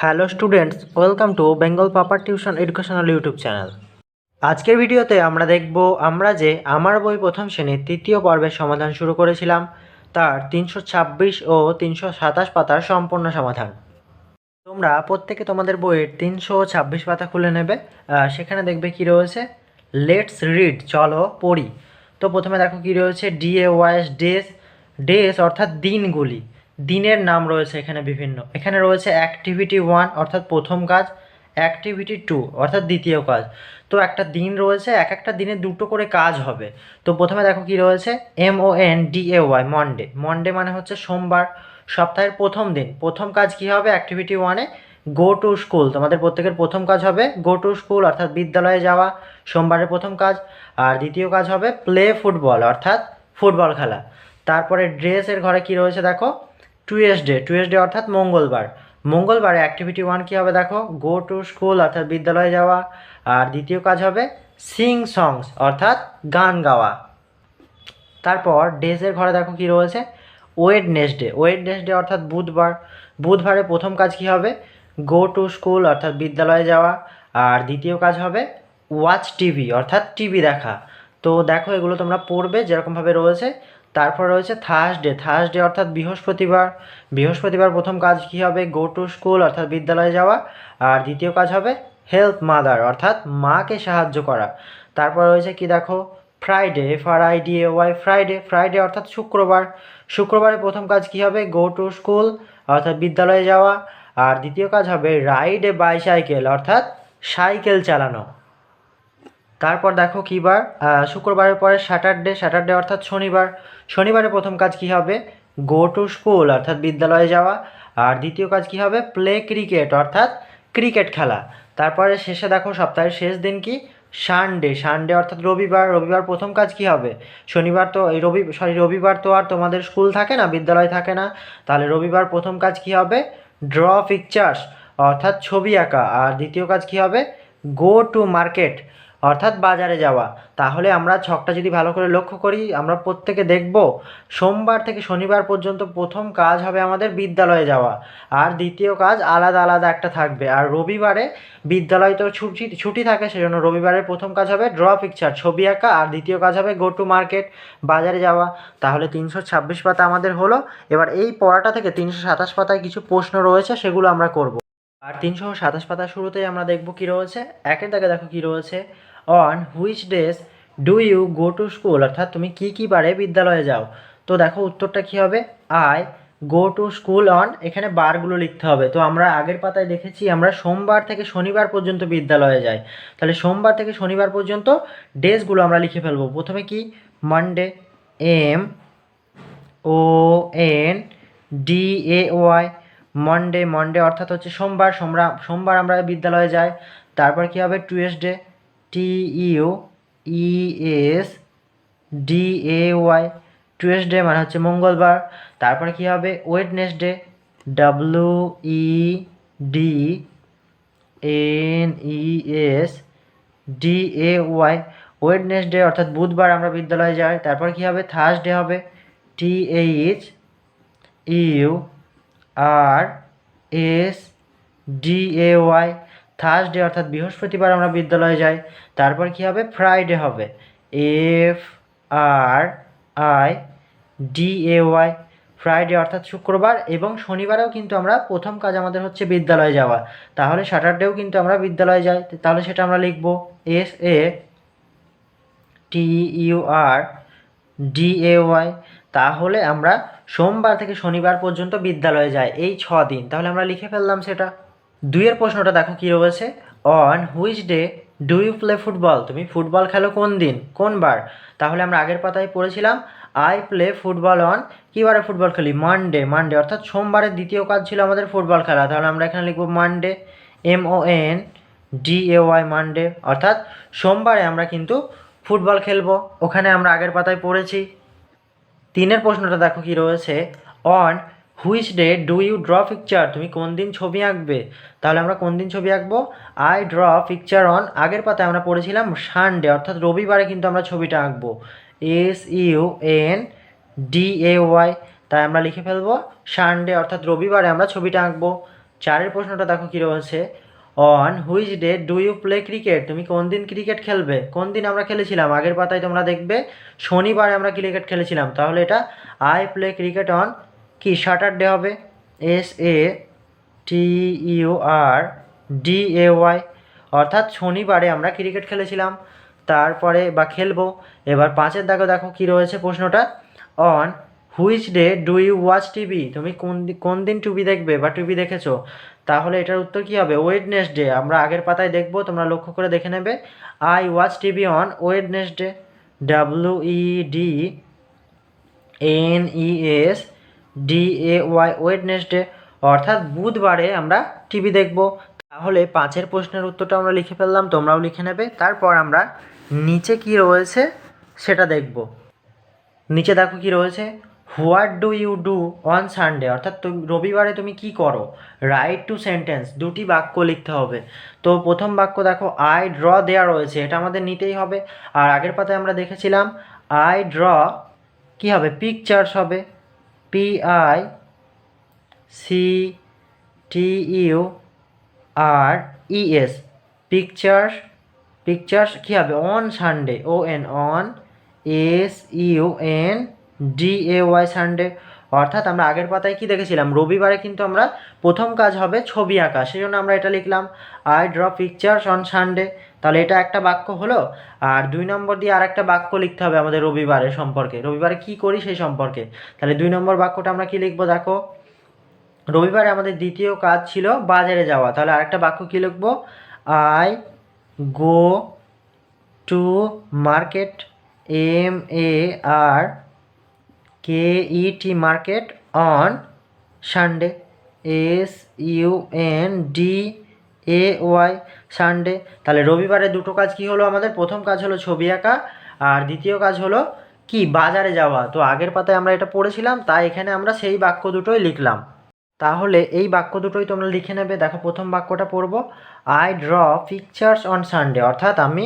Hello students, welcome to Bengal পাপার tuition educational YouTube channel. আজকের ভিডিওতে আমরা দেখব আমরা যে আমার বই প্রথম শ্রেণীর তৃতীয় পর্বের সমাধান শুরু করেছিলাম তার 326 ও 327 পাতার সম্পূর্ণ সমাধান। তোমরা প্রত্যেকে তোমাদের বইয়ের 326 পাতা খুলে নেবে। সেখানে দেখবে কি রয়েছে, লেটস রিড, চলো পড়ি। তো প্রথমে দেখো কি রয়েছে, DAYS, ডেজ। ডেজ অর্থাৎ দিনগুলি, দিনের নাম রয়েছে এখানে বিভিন্ন। এখানে রয়েছে অ্যাক্টিভিটি 1 অর্থাৎ প্রথম কাজ, অ্যাক্টিভিটি 2 অর্থাৎ দ্বিতীয় কাজ। তো একটা দিন রয়েছে, এক একটা দিনে দুটো করে কাজ হবে। তো প্রথমে দেখো কি রয়েছে, MONDAY, মনডে। মনডে মানে হচ্ছে সোমবার, সপ্তাহের প্রথম দিন। প্রথম কাজ কি হবে অ্যাক্টিভিটি 1-এ, গো টু স্কুল। তোমাদের প্রত্যেকের প্রথম কাজ হবে গো টু স্কুল অর্থাৎ বিদ্যালয়ে যাওয়া, সোমবারের প্রথম কাজ। আর দ্বিতীয় কাজ হবে প্লে ফুটবল অর্থাৎ ফুটবল খেলা। তারপরে ড্রেসের ঘরে কি রয়েছে দেখো, টুয়েসডে। টুয়েসডে অর্থাৎ মঙ্গলবার। মঙ্গলবারে অ্যাক্টিভিটি 1 কী হবে দেখো, গো টু স্কুল অর্থাৎ বিদ্যালয়ে যাওয়া। আর দ্বিতীয় কাজ হবে সিং সংস অর্থাৎ গান গাওয়া। তারপর ডেজের ঘরে দেখো কি রয়েছে, ওয়েডনেসডে। ওয়েডনেসডে অর্থাৎ বুধবার। বুধবারে প্রথম কাজ কি হবে, গো টু স্কুল অর্থাৎ বিদ্যালয়ে যাওয়া। আর দ্বিতীয় কাজ হবে ওয়াচ টিভি অর্থাৎ টিভি দেখা। তো দেখো এগুলো তোমরা পড়বে যেরকমভাবে রয়েছে। তারপর রয়েছে থার্সডে। থার্সডে অর্থাৎ বৃহস্পতিবার। বৃহস্পতিবার প্রথম কাজ কি হবে, গো টু স্কুল অর্থাৎ বিদ্যালয়ে যাওয়া। আর দ্বিতীয় কাজ হবে হেল্প মাদার অর্থাৎ মাকে সাহায্য করা। তারপর রয়েছে কি দেখো, ফ্রাইডে, FRIDAY, ফ্রাইডে। ফ্রাইডে অর্থাৎ শুক্রবার। শুক্রবারে প্রথম কাজ কি হবে, গো টু স্কুল অর্থাৎ বিদ্যালয়ে যাওয়া। আর দ্বিতীয় কাজ হবে রাইড এ বাইসাইকেল অর্থাৎ সাইকেল চালানো। তারপর দেখো কী বার, শুক্রবারের পরে স্যাটারডে। স্যাটারডে অর্থাৎ শনিবার। শনিবারে প্রথম কাজ কি হবে, গো টু স্কুল অর্থাৎ বিদ্যালয়ে যাওয়া। আর দ্বিতীয় কাজ কি হবে, প্লে ক্রিকেট অর্থাৎ ক্রিকেট খেলা। তারপরে শেষে দেখো সপ্তাহের শেষ দিন কি, সানডে। সানডে অর্থাৎ রবিবার। রবিবার প্রথম কাজ কি হবে, শনিবার তো এই রবিবার তো আর তোমাদের স্কুল থাকে না, বিদ্যালয় থাকে না। তাহলে রবিবার প্রথম কাজ কি হবে, ড্র পিকচার্স অর্থাৎ ছবি আঁকা। আর দ্বিতীয় কাজ কি হবে, গো টু মার্কেট অর্থাৎ বাজারে যাওয়া। তাহলে আমরা ছকটা যদি ভালো করে লক্ষ্য করি, আমরা প্রত্যেকে দেখব সোমবার থেকে শনিবার পর্যন্ত প্রথম কাজ হবে আমাদের বিদ্যালয়ে যাওয়া। আর দ্বিতীয় কাজ আলাদা আলাদা একটা থাকবে। আর রবিবারে বিদ্যালয় তো ছুটি থাকে, সেজন্য রবিবারের প্রথম কাজ হবে ড্র পিকচার ছবি আঁকা। আর দ্বিতীয় কাজ হবে গো টু মার্কেট বাজারে যাওয়া। তাহলে 326 পাতা আমাদের হলো। এবার এই পড়াটা থেকে 327 পাতায় কিছু প্রশ্ন রয়েছে, সেগুলো আমরা করব। আর 327 পাতার শুরুতেই আমরা দেখব কি রয়েছে, একের দাগে দেখো কি রয়েছে, on which days do you go to school অর্থাৎ তুমি কী কী বারে বিদ্যালয়ে যাও। তো দেখো উত্তরটা কী হবে, I go to school on, এখানে বারগুলো লিখতে হবে। তো আমরা আগের পাতায় দেখেছি আমরা সোমবার থেকে শনিবার পর্যন্ত বিদ্যালয়ে যাই। তাহলে সোমবার থেকে শনিবার পর্যন্ত ডেজগুলো আমরা লিখে ফেলবো। প্রথমে কি, মানডে, MONDAY, মনডে। মনডে অর্থাৎ হচ্ছে সোমবার। সোমবার আমরা বিদ্যালয়ে যাই। তারপর কী হবে, টুয়েসডে, TUESDAY, টুয়েসডে মানে হচ্ছে মঙ্গলবার। তারপর কী হবে, ওয়েডনেসডে, WEDNESDAY, ওয়েডনেসডে অর্থাৎ বুধবার আমরা বিদ্যালয়ে যাই। তারপর কী হবে, থার্সডে হবে THERSDAY, থার্সডে অর্থাৎ বৃহস্পতিবার আমরা বিদ্যালয়ে যাই। তারপর কী হবে, ফ্রাইডে হবে FRIDAY, ফ্রাইডে অর্থাৎ শুক্রবার। এবং শনিবারেও কিন্তু আমরা প্রথম কাজ আমাদের হচ্ছে বিদ্যালয়ে যাওয়া। তাহলে স্যাটারডেও কিন্তু আমরা বিদ্যালয়ে যাই, তাহলে সেটা আমরা লিখব SATURDAY। তাহলে আমরা সোমবার থেকে শনিবার পর্যন্ত বিদ্যালয়ে যাই, এই 6 দিন। তাহলে আমরা লিখে ফেললাম সেটা। দুইয়ের প্রশ্নটা দেখো কী রয়েছে, on which day do you play football, তুমি ফুটবল খেলো কোন দিন, কোন বার। তাহলে আমরা আগের পাতায় পড়েছিলাম আই প্লে ফুটবল অন, কী বারে ফুটবল খেলি, মানডে। মানডে অর্থাৎ সোমবারের দ্বিতীয় কাজ ছিল আমাদের ফুটবল খেলা। তাহলে আমরা এখানে লিখব মানডে, MONDAY, মানডে অর্থাৎ সোমবারে আমরা কিন্তু ফুটবল খেলবো। ওখানে আমরা আগের পাতায় পড়েছি। তিনের প্রশ্নটা দেখো কি রয়েছে, on which day do you draw picture, তুমি কোন দিন ছবি আঁকবে। তাহলে আমরা কোন দিন ছবি আঁকবো, আই ড্র পিকচার অন, আগের পাতায় আমরা পড়েছিলাম সানডে অর্থাৎ রবিবারে কিন্তু আমরা ছবিটা আঁকবো, SUNDAY। তাই আমরা লিখে ফেলবো সানডে অর্থাৎ রবিবারে আমরা ছবিটা আঁকবো। 4 প্রশ্নটা দেখো কী রয়েছে, on which day do you play cricket, তুমি কোন দিন ক্রিকেট খেলবে, কোন দিন আমরা খেলেছিলাম, আগের পাতায় তোমরা দেখবে শনিবারে আমরা ক্রিকেট খেলেছিলাম, তাহলে এটা আই প্লে ক্রিকেট অন কি স্যাটারডে হবে, SATURDAY, অর্থাৎ শনিবারে আমরা ক্রিকেট খেলেছিলাম তারপরে বা খেলবো। এবার 5 দেখো কী রয়েছে প্রশ্নটা, on which day do you watch TV, তুমি কোন দিন টিভি দেখবে বা টিভি দেখেছো, তাহলে এটার উত্তর কী হবে, ওয়েডনেসডে। আমরা আগের পাতায় দেখবো, তোমরা লক্ষ্য করে দেখে নেবে, I watch TV on Wednesday, WEDNESDAY, Wednesday, অর্থাৎ বুধবারে আমরা টিভি দেখব। তাহলে 5 প্রশ্নের উত্তরটা আমরা লিখে ফেললাম, তোমরাও লিখে নেবে। তারপর আমরা নিচে কি রয়েছে সেটা দেখব। নিচে দেখো কি রয়েছে, what do you do on Sunday, অর্থাৎ রবিবারে তুমি কি করো, রাইট টু সেন্টেন্স, দুটি বাক্য লিখতে হবে। তো প্রথম বাক্য দেখো, আই ড্র দেয়া রয়েছে, এটা আমাদের নিতেই হবে। আর আগের পাতায় আমরা দেখেছিলাম আই ড্র কী হবে, পিকচার্স হবে, PICTURES, পিকচার্স কী হবে, on Sunday, on SUNDAY, Sunday. অর্থাৎ আমরা আগের পাতায় কি দেখেছিলাম, রবিবারে কিন্তু আমরা প্রথম কাজ হবে ছবি আঁকা, সেই জন্য আমরা এটা লিখলাম I draw pictures on Sunday. তাহলে এটা একটা বাক্য হলো। আর 2 নম্বর দিয়ে আর একটা বাক্য লিখতে হবে আমাদের রবিবারের সম্পর্কে, রবিবারে কি করি সেই সম্পর্কে। তাহলে 2 নম্বর বাক্যটা আমরা কি লিখবো, দেখো রবিবারে আমাদের দ্বিতীয় কাজ ছিল বাজারে যাওয়া, তাহলে আরেকটা বাক্য কী লিখবো, I go to market, MARKET, market on Sunday, SUNDAY, Sunday. তাহলে রবিবারে দুটো কাজ কি হলো আমাদের, প্রথম কাজ হলো ছবি আঁকা, আর দ্বিতীয় কাজ হলো কি বাজারে যাওয়া। তো আগের পাতায় আমরা এটা পড়েছিলাম, তাই এখানে আমরা সেই বাক্য দুটোই লিখলাম। তাহলে এই বাক্য দুটোই তোমরা লিখে নেবে। দেখো প্রথম বাক্যটা পড়ব, I draw pictures on Sunday, অর্থাৎ আমি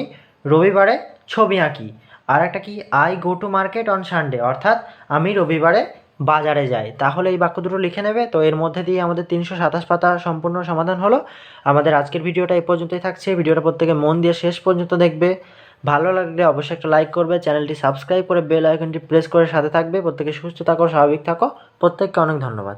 রবিবারে ছবি আঁকি। আর একটা কি, I go to market on Sunday, অর্থাৎ আমি রবিবারে বাজারে যাই। তাহলে এই বাক্য দুটো লিখে নেবে। তো এর মধ্যে দিয়ে আমাদের 327 পাতা সম্পূর্ণ সমাধান হলো। আমাদের আজকের ভিডিওটা এই পর্যন্তই থাকছে। ভিডিওটা প্রত্যেকে মন দিয়ে শেষ পর্যন্ত দেখবে। ভালো লাগলে অবশ্যই একটা লাইক করবে, চ্যানেলটি সাবস্ক্রাইব করে বেল আইকনটি প্রেস করে সাথে থাকবে। প্রত্যেকে সুস্থ থাকো, স্বাভাবিক থাকো। প্রত্যেককে অনেক ধন্যবাদ।